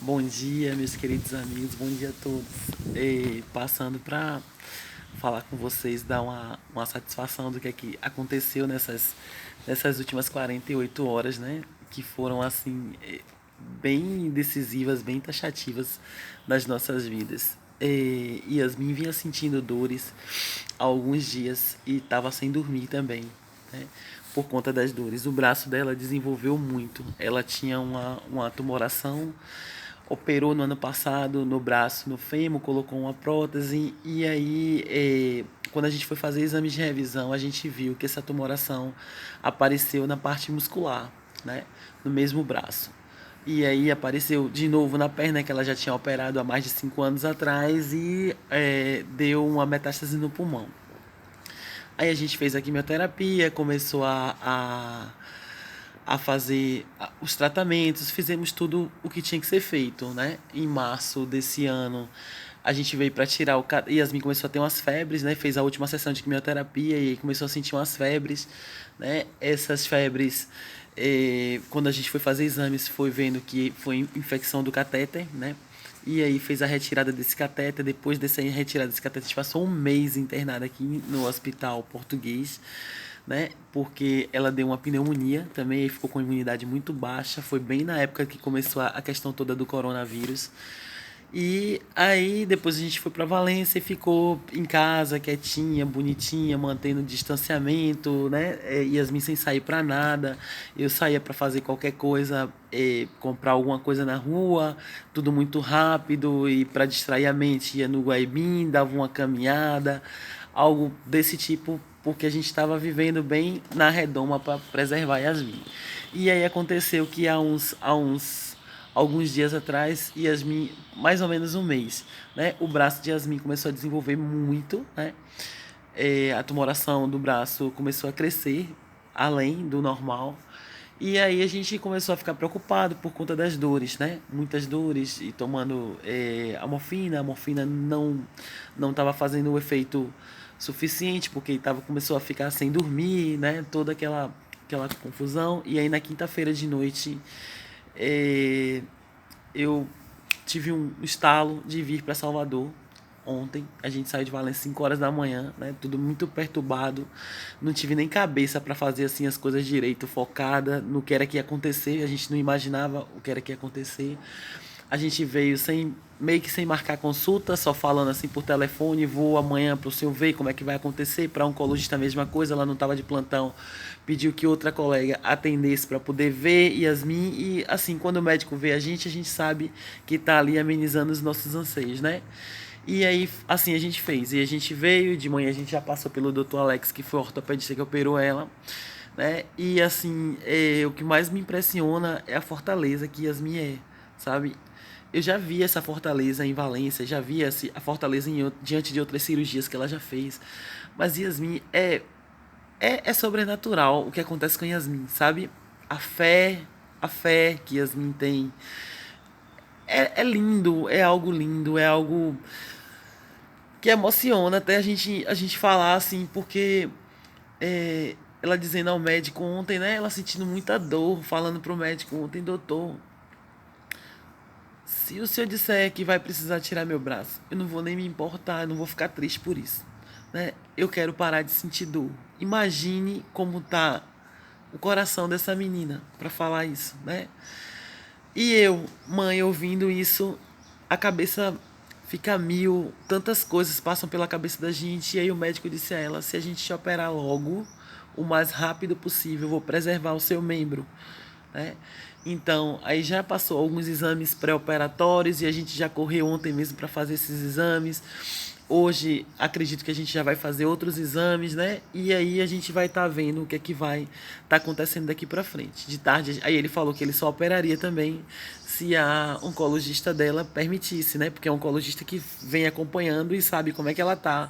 Bom dia, meus queridos amigos, bom dia a todos. Passando para falar com vocês, dar uma satisfação do que aconteceu nessas últimas 48 horas, né? Que foram, assim, bem decisivas, bem taxativas nas nossas vidas. Yasmin vinha sentindo dores há alguns dias e estava sem dormir também, né? Por conta das dores. O braço dela desenvolveu muito. Ela tinha uma tumoração, operou no ano passado no braço, no fêmur, colocou uma prótese e aí quando a gente foi fazer exames de revisão, a gente viu que essa tumoração apareceu na parte muscular, né, no mesmo braço. E aí apareceu de novo na perna que ela já tinha operado há mais de 5 anos atrás e deu uma metástase no pulmão. Aí a gente fez a quimioterapia, começou a fazer os tratamentos, fizemos tudo o que tinha que ser feito, né? Em março desse ano, a gente veio para tirar o Yasmin começou a ter umas febres, né? Fez a última sessão de quimioterapia e começou a sentir umas febres, né? Essas febres, quando a gente foi fazer exames, foi vendo que foi infecção do catéter, né? E aí fez a retirada desse catéter. Depois dessa retirada desse catéter, a gente passou um mês internada aqui no hospital português, né? Porque ela deu uma pneumonia também e ficou com a imunidade muito baixa. Foi bem na época que começou a questão toda do coronavírus. E aí depois a gente foi para Valência e ficou em casa, quietinha, bonitinha, mantendo distanciamento, né? Yasmin sem sair para nada. Eu saía para fazer qualquer coisa, comprar alguma coisa na rua, tudo muito rápido e para distrair a mente ia no Guaibim, dava uma caminhada, algo desse tipo, porque a gente estava vivendo bem na redoma para preservar Yasmin. E aí aconteceu que há uns alguns dias atrás, Yasmin, mais ou menos um mês, né? O braço de Yasmin começou a desenvolver muito, né? A tumoração do braço começou a crescer além do normal. E aí a gente começou a ficar preocupado por conta das dores, né? Muitas dores e tomando a morfina não estava fazendo o efeito suficiente porque começou a ficar sem dormir, né? Toda aquela confusão. E aí na quinta-feira de noite é, eu tive um estalo de vir para Salvador ontem. A gente saiu de Valência 5 horas da manhã, né? Tudo muito perturbado. Não tive nem cabeça para fazer assim as coisas direito, focada no que era que ia acontecer. A gente não imaginava o que era que ia acontecer. A gente veio meio que sem marcar consulta, só falando assim por telefone, vou amanhã para o senhor ver como é que vai acontecer. Para a oncologista a mesma coisa, ela não estava de plantão, pediu que outra colega atendesse para poder ver Yasmin. E assim, quando o médico vê a gente sabe que está ali amenizando os nossos anseios, né? E aí, assim, a gente fez. E a gente veio, de manhã a gente já passou pelo Dr. Alex, que foi o ortopedista que operou ela, né? E assim, o que mais me impressiona é a fortaleza que Yasmin é, sabe? Eu já vi essa fortaleza em Valência, já vi a fortaleza diante de outras cirurgias que ela já fez. Mas Yasmin é sobrenatural o que acontece com Yasmin, sabe? A fé, a fé que Yasmin tem. É lindo, é algo lindo, é algo que emociona até a gente falar assim, porque ela dizendo ao médico ontem, né? Ela sentindo muita dor, falando pro médico ontem, doutor, se o senhor disser que vai precisar tirar meu braço, eu não vou nem me importar, eu não vou ficar triste por isso, né? Eu quero parar de sentir dor. Imagine como tá o coração dessa menina para falar isso, né? E eu, mãe, ouvindo isso, a cabeça fica a mil, tantas coisas passam pela cabeça da gente. E aí o médico disse a ela: se a gente te operar logo, o mais rápido possível, eu vou preservar o seu membro, né? Então, aí já passou alguns exames pré-operatórios e a gente já correu ontem mesmo para fazer esses exames. Hoje, acredito que a gente já vai fazer outros exames, né? E aí a gente vai estar vendo o que é que vai estar acontecendo daqui para frente. De tarde, aí ele falou que ele só operaria também se a oncologista dela permitisse, né? Porque é um oncologista que vem acompanhando e sabe como é que ela tá.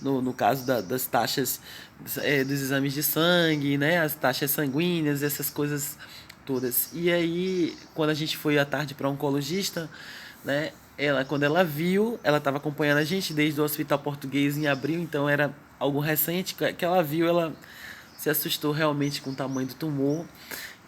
No caso das taxas dos exames de sangue, né? As taxas sanguíneas, essas coisas todas. E aí, quando a gente foi à tarde para oncologista, né? Quando ela viu, ela estava acompanhando a gente desde o Hospital Português em abril, então era algo recente que ela viu, ela se assustou realmente com o tamanho do tumor.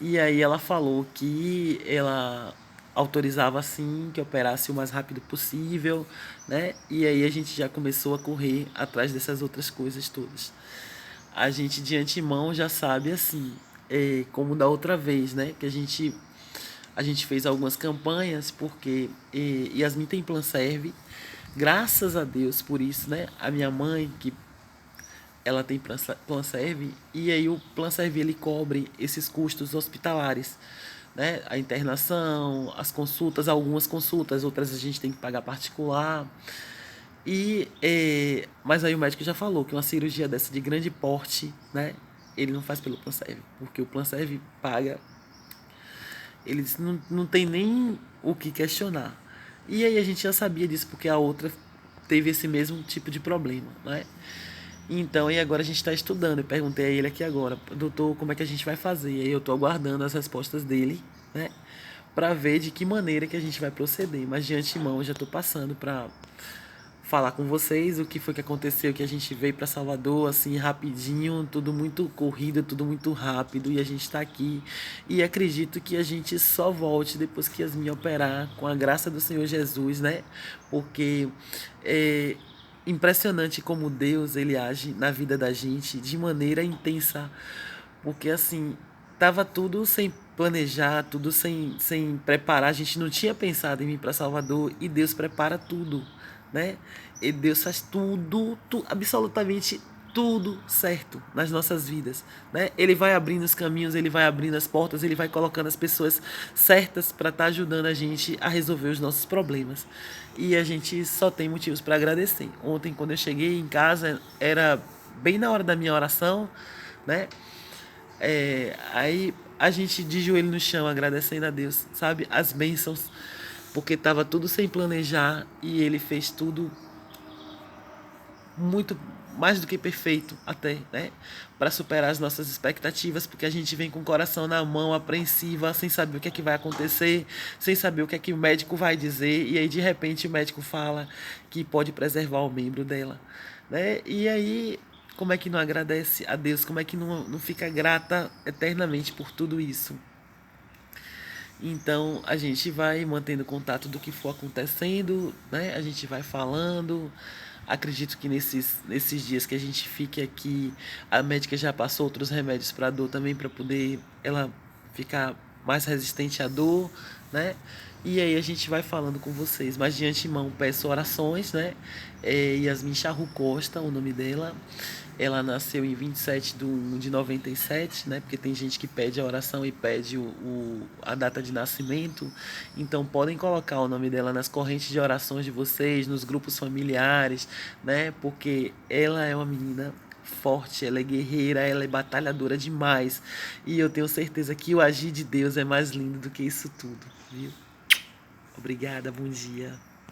E aí ela falou que ela autorizava assim que operasse o mais rápido possível, né? E aí a gente já começou a correr atrás dessas outras coisas todas. A gente de antemão já sabe assim, como da outra vez, né? Que a gente fez algumas campanhas porque Yasmin tem Plan Serve, graças a Deus por isso, né? A minha mãe que ela tem Plan Serve e aí o Plan Serve ele cobre esses custos hospitalares, né? A internação, as consultas, algumas consultas, outras a gente tem que pagar particular. Mas aí o médico já falou que uma cirurgia dessa de grande porte, né? Ele não faz pelo Plan Serve, porque o Plan Serve paga, eles não tem nem o que questionar. E aí a gente já sabia disso, porque a outra teve esse mesmo tipo de problema, né? Então, e agora a gente está estudando. Eu perguntei a ele aqui agora, doutor, como é que a gente vai fazer? E aí eu estou aguardando as respostas dele, né? Para ver de que maneira que a gente vai proceder. Mas de antemão eu já estou passando para falar com vocês o que foi que aconteceu, que a gente veio para Salvador assim rapidinho, tudo muito corrido, tudo muito rápido e a gente está aqui e acredito que a gente só volte depois que Yasmin operar com a graça do Senhor Jesus, né? Porque é impressionante como Deus ele age na vida da gente de maneira intensa, porque assim tava tudo sem planejar, tudo sem preparar, a gente não tinha pensado em vir para Salvador e Deus prepara tudo, né? E Deus faz absolutamente tudo certo nas nossas vidas, né? Ele vai abrindo os caminhos, ele vai abrindo as portas, ele vai colocando as pessoas certas para estar ajudando a gente a resolver os nossos problemas. E a gente só tem motivos para agradecer. Ontem, quando eu cheguei em casa, era bem na hora da minha oração, né? Aí a gente de joelho no chão agradecendo a Deus, sabe? As bênçãos, porque estava tudo sem planejar e ele fez tudo muito mais do que perfeito até, né? Para superar as nossas expectativas, porque a gente vem com o coração na mão, apreensiva, sem saber o que é que vai acontecer, sem saber o que é que o médico vai dizer, e aí de repente o médico fala que pode preservar o membro dela, né? E aí como é que não agradece a Deus? Como é que não fica grata eternamente por tudo isso? Então a gente vai mantendo contato do que for acontecendo, né? A gente vai falando. Acredito que nesses dias que a gente fique aqui, a médica já passou outros remédios para dor também, para poder ela ficar mais resistente à dor, né? E aí a gente vai falando com vocês. Mas de antemão peço orações, né? Yasmin Charru Costa, o nome dela. Ela nasceu em 27/1/97, né? Porque tem gente que pede a oração e pede a data de nascimento. Então podem colocar o nome dela nas correntes de orações de vocês, nos grupos familiares, né? Porque ela é uma menina forte, ela é guerreira, ela é batalhadora demais. E eu tenho certeza que o agir de Deus é mais lindo do que isso tudo, viu? Obrigada, bom dia.